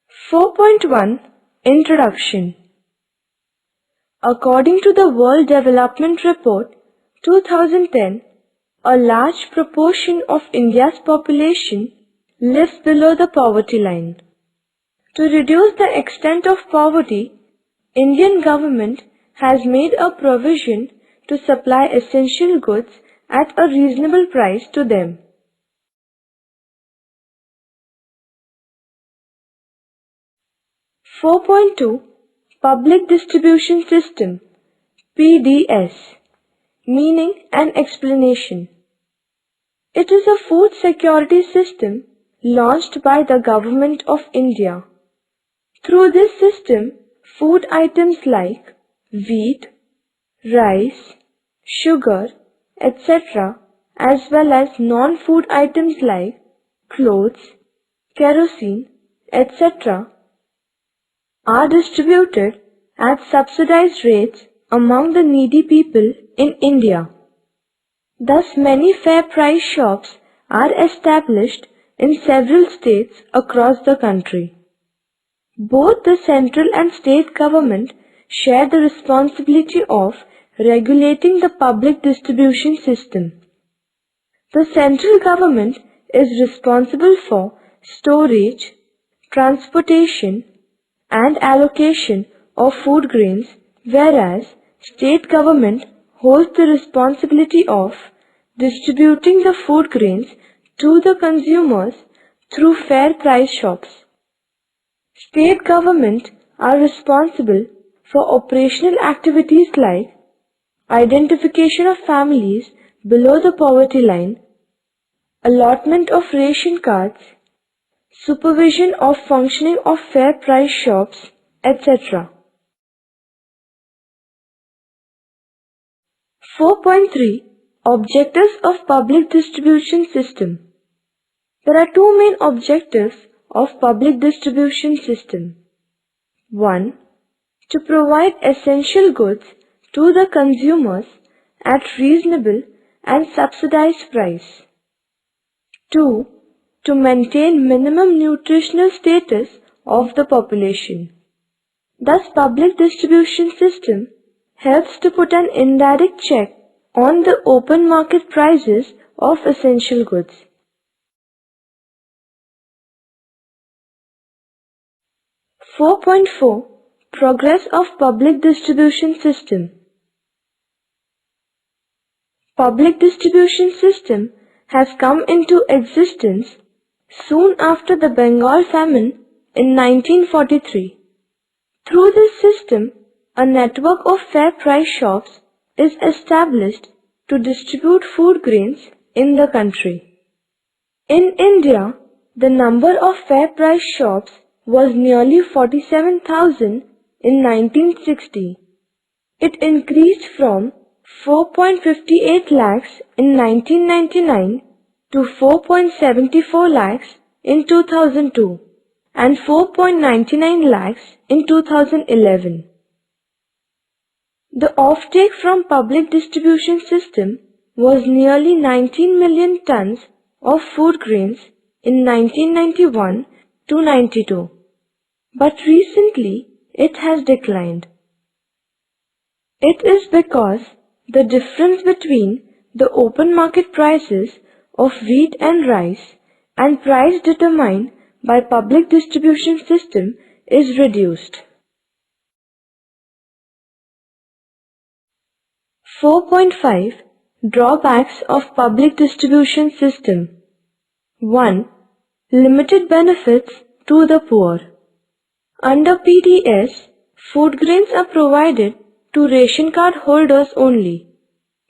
4.1 Introduction. According to the World Development Report 2010, a large proportion of India's population lives below the poverty line. To reduce the extent of poverty, Indian government has made a provision to supply essential goods at a reasonable price to them. 4.2 Public Distribution System PDS. Meaning and explanation. It is a food security system launched by the Government of India. Through this system, food items like wheat, rice, sugar, etc., as well as non-food items like clothes, kerosene, etc., are distributed at subsidized rates among the needy people in India. Thus, many fair price shops are established in several states across the country. Both the central and state government share the responsibility of regulating the public distribution system. The central government is responsible for storage, transportation, and allocation of food grains, whereas state government holds the responsibility of distributing the food grains to the consumers through fair price shops. State government are responsible for operational activities like identification of families below the poverty line, allotment of ration cards, supervision of functioning of fair price shops, etc. 4.3 Objectives of Public Distribution System. There are two main objectives of public distribution system. 1. To provide essential goods to the consumers at reasonable and subsidized price. 2. To maintain minimum nutritional status of the population. Thus, public distribution system helps to put an indirect check on the open market prices of essential goods. (4.4) Progress of public distribution system. Public distribution system has come into existence soon after the Bengal famine in 1943. Through this system, a network of fair price shops is established to distribute food grains in the country. In India, the number of fair price shops was nearly 47,000 in 1960. It increased from 4.58 lakhs in 1999 to 4.74 lakhs in 2002 and 4.99 lakhs in 2011. The offtake from public distribution system was nearly 19 million tons of food grains in 1991 to 92, but recently it has declined. It is because the difference between the open market prices of wheat and rice and price determined by public distribution system is reduced. 4.5 Drawbacks of public distribution system. 1. Limited benefits to the poor. Under PDS, food grains are provided to ration card holders only.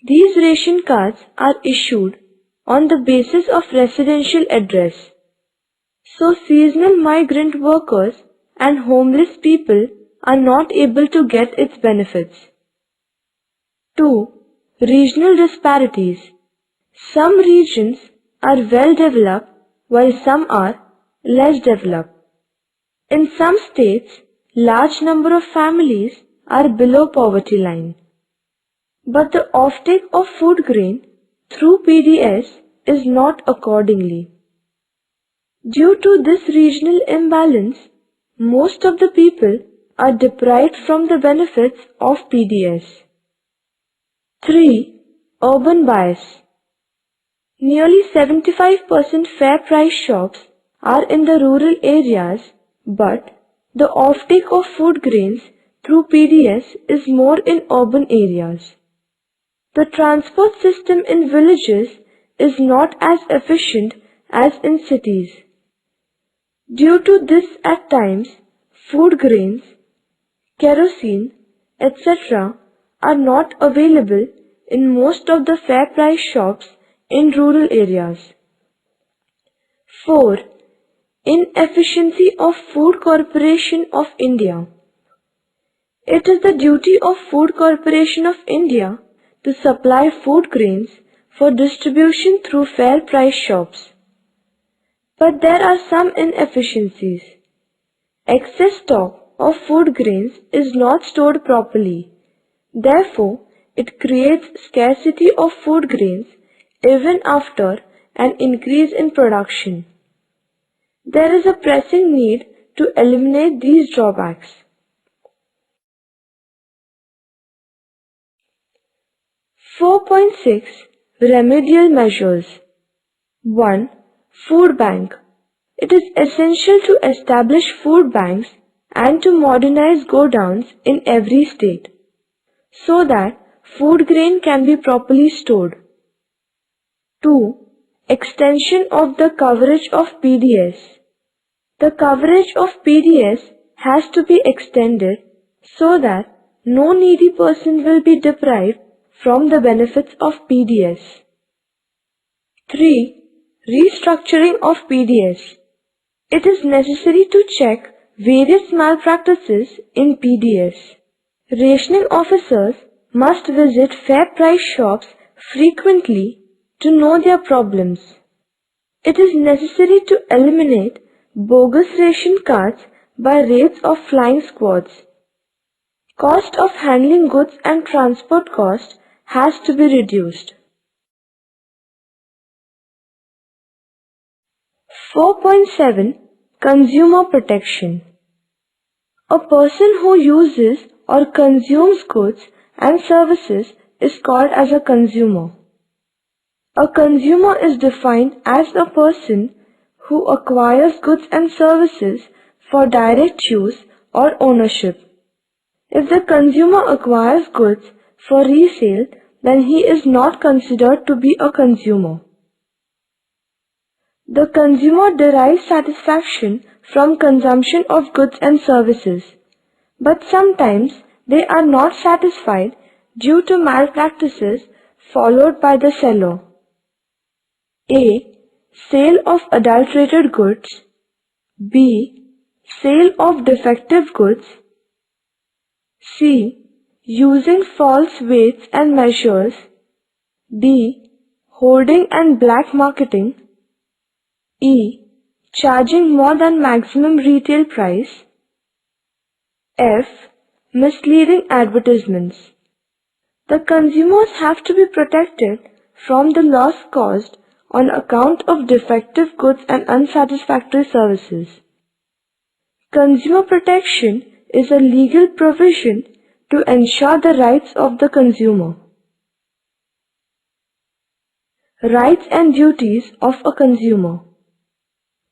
These ration cards are issued on the basis of residential address. So seasonal migrant workers and homeless people are not able to get its benefits. 2. Regional disparities. Some regions are well developed while some are less developed. In some states, large number of families are below poverty line. But the offtake of food grain through PDS is not accordingly. Due to this regional imbalance, most of the people are deprived from the benefits of PDS. 3. Urban bias. Nearly 75% fair price shops are in the rural areas, but the offtake of food grains through PDS is more in urban areas. The transport system in villages is not as efficient as in cities. Due to this, at times, food grains, kerosene, etc. are not available in most of the fair price shops in rural areas. 4. Inefficiency of Food Corporation of India. It is the duty of Food Corporation of India to supply food grains for distribution through fair price shops. But there are some inefficiencies. Excess stock of food grains is not stored properly. Therefore, it creates scarcity of food grains even after an increase in production. There is a pressing need to eliminate these drawbacks. 4.6 Remedial measures. 1. Food bank. It is essential to establish food banks and to modernize godowns in every state, so that food grain can be properly stored. 2. Extension of the coverage of PDS. The coverage of PDS has to be extended so that no needy person will be deprived from the benefits of PDS. 3. Restructuring of PDS. It is necessary to check various malpractices in PDS. Rationing officers must visit fair price shops frequently to know their problems. It is necessary to eliminate bogus ration cards by raids of flying squads. Cost of handling goods and transport cost has to be reduced. 4.7 Consumer Protection. A person who uses or consumes goods and services is called as a consumer. A consumer is defined as a person who acquires goods and services for direct use or ownership. If the consumer acquires goods for resale, then he is not considered to be a consumer. The consumer derives satisfaction from consumption of goods and services, but sometimes they are not satisfied due to malpractices followed by the seller. A. Sale of adulterated goods. B. Sale of defective goods. C. Using false weights and measures. D. Hoarding and black marketing. E. Charging more than maximum retail price. F. Misleading advertisements. The consumers have to be protected from the loss caused on account of defective goods and unsatisfactory services. Consumer protection is a legal provision to ensure the rights of the consumer. Rights and duties of a consumer.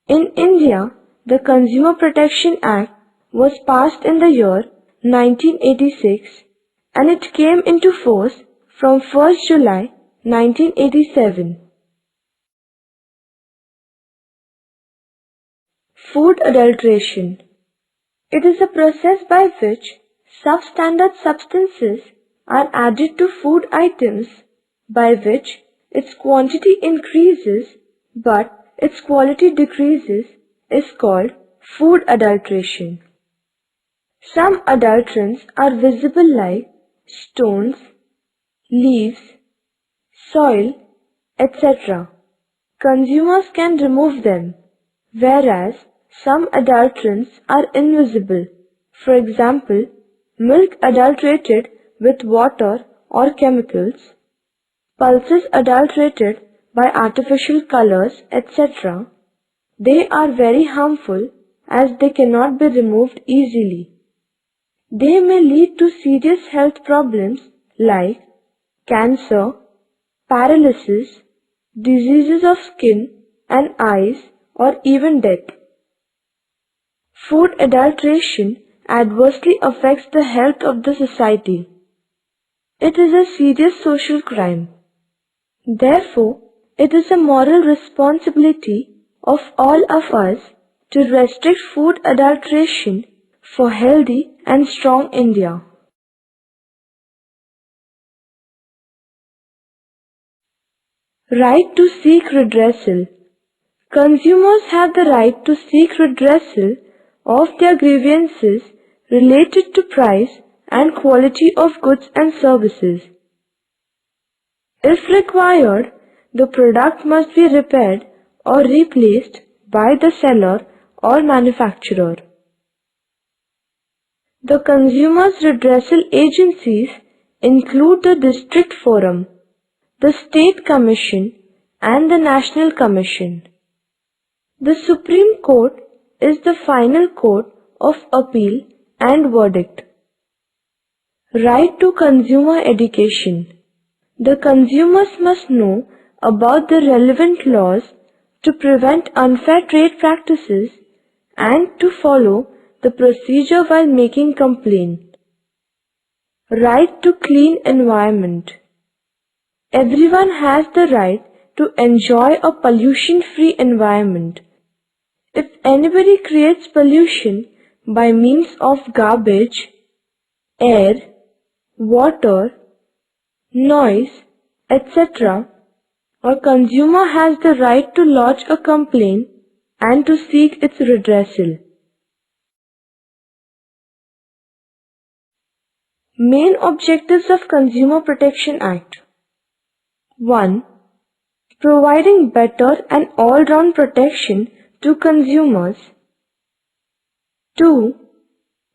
In India, the Consumer Protection Act was passed in the year 1986 and it came into force from 1st July 1987. Food adulteration. It is a process by which substandard substances are added to food items by which its quantity increases but its quality decreases is called food adulteration. Some adulterants are visible like stones, leaves, soil, etc. Consumers can remove them, whereas some adulterants are invisible. For example, milk adulterated with water or chemicals, pulses adulterated by artificial colors, etc. They are very harmful as they cannot be removed easily. They may lead to serious health problems like cancer, paralysis, diseases of skin and eyes, or even death. Food adulteration adversely affects the health of the society. It is a serious social crime. Therefore, it is a moral responsibility of all of us to restrict food adulteration for healthy and strong India. Right to seek redressal. Consumers have the right to seek redressal of their grievances related to price and quality of goods and services. If required, the product must be repaired or replaced by the seller or manufacturer. The consumers' redressal agencies include the District Forum, the State Commission, and the National Commission. The Supreme Court is the final court of appeal and verdict. Right to consumer education. The consumers must know about the relevant laws to prevent unfair trade practices and to follow the procedure while making complaint. Right to clean environment. Everyone has the right to enjoy a pollution-free environment. If anybody creates pollution by means of garbage, air, water, noise, etc., a consumer has the right to lodge a complaint and to seek its redressal. Main objectives of Consumer Protection Act. 1. Providing better and all-round protection to consumers. 2.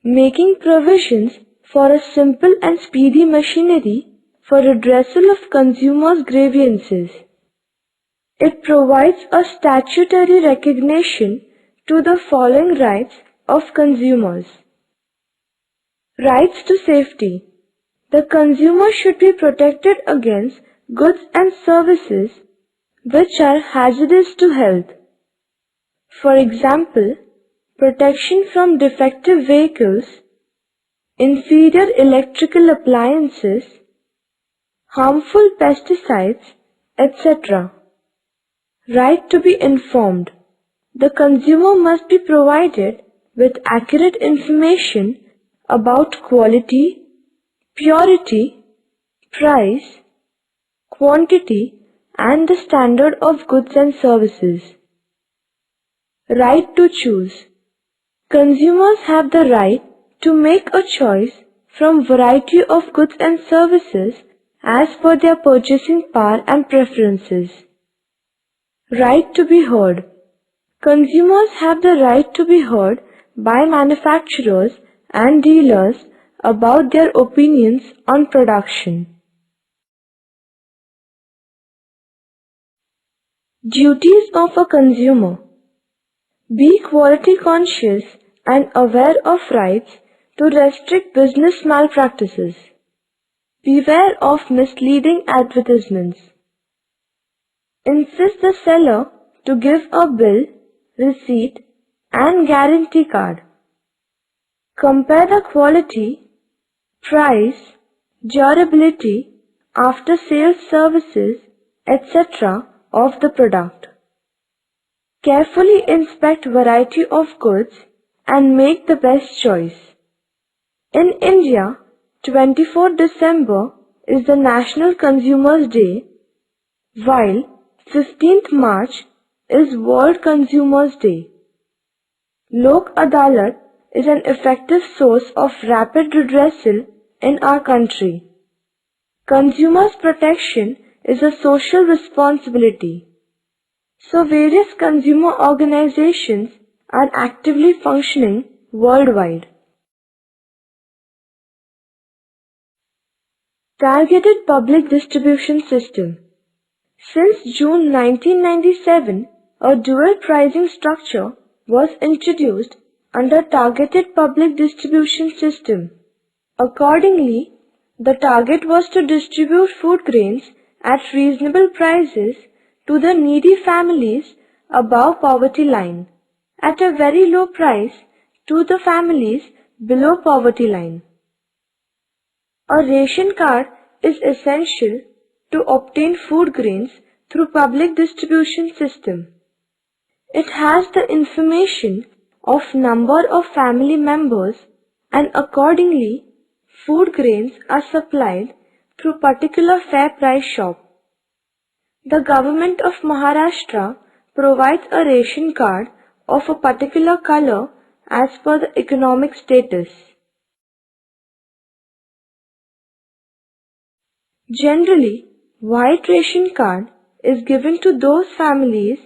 Making provisions for a simple and speedy machinery for redressal of consumers' grievances. It provides a statutory recognition to the following rights of consumers. Rights to safety. The consumer should be protected against goods and services which are hazardous to health. For example, protection from defective vehicles, inferior electrical appliances, harmful pesticides, etc. Right to be informed. The consumer must be provided with accurate information about quality, purity, price, quantity, and the standard of goods and services. Right to choose. Consumers have the right to make a choice from variety of goods and services as per their purchasing power and preferences. Right to be heard. Consumers have the right to be heard by manufacturers and dealers about their opinions on production. Duties of a consumer. Be quality conscious and aware of rights to restrict business malpractices. Beware of misleading advertisements. Insist the seller to give a bill, receipt, and guarantee card. Compare the quality, price, durability, after-sales services, etc. of the product. Carefully inspect variety of goods and make the best choice. In India, 24 December is the National Consumers Day, while 15th March is World Consumers Day. Lok Adalat is an effective source of rapid redressal in our country. Consumers' protection is a social responsibility. So various consumer organizations are actively functioning worldwide. Targeted Public Distribution System. Since June 1997, a dual pricing structure was introduced under targeted public distribution system. Accordingly, the target was to distribute food grains at reasonable prices to the needy families above poverty line, at a very low price to the families below poverty line. A ration card is essential to obtain food grains through public distribution system. It has the information of number of family members, and accordingly food grains are supplied through particular fair price shop. The government of Maharashtra provides a ration card of a particular color as per the economic status. Generally, white ration card is given to those families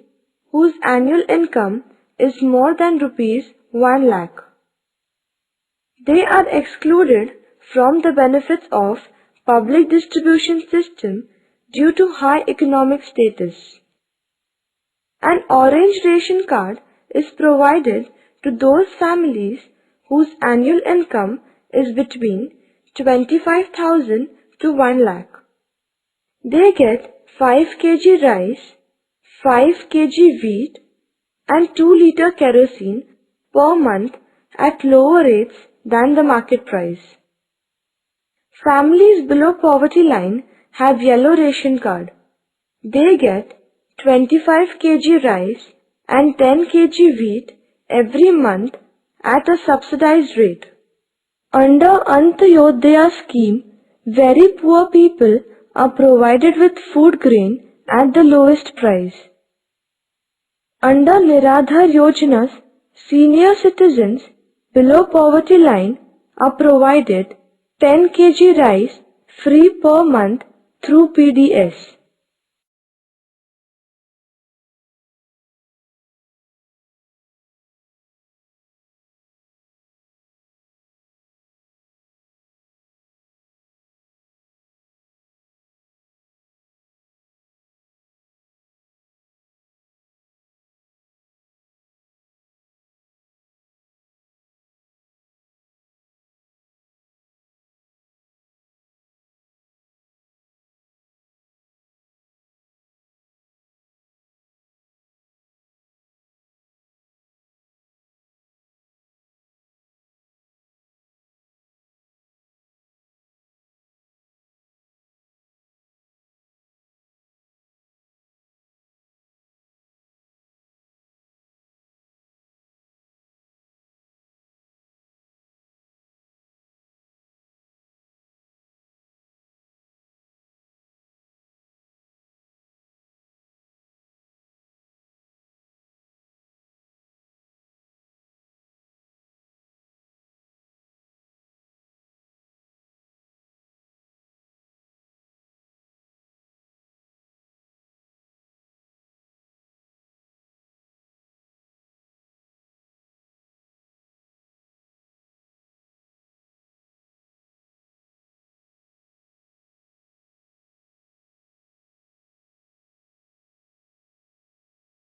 whose annual income is more than rupees 1 lakh. They are excluded from the benefits of public distribution system due to high economic status. An orange ration card is provided to those families whose annual income is between 25,000 to 1 lakh. They get 5 kg rice, 5 kg wheat and 2 liter kerosene per month at lower rates than the market price. Families below poverty line have yellow ration card. They get 25 kg rice and 10 kg wheat every month at a subsidized rate. Under Antyodaya scheme, very poor people are provided with food grain at the lowest price. Under Niradhar Yojanas, senior citizens below poverty line are provided 10 kg rice free per month through PDS.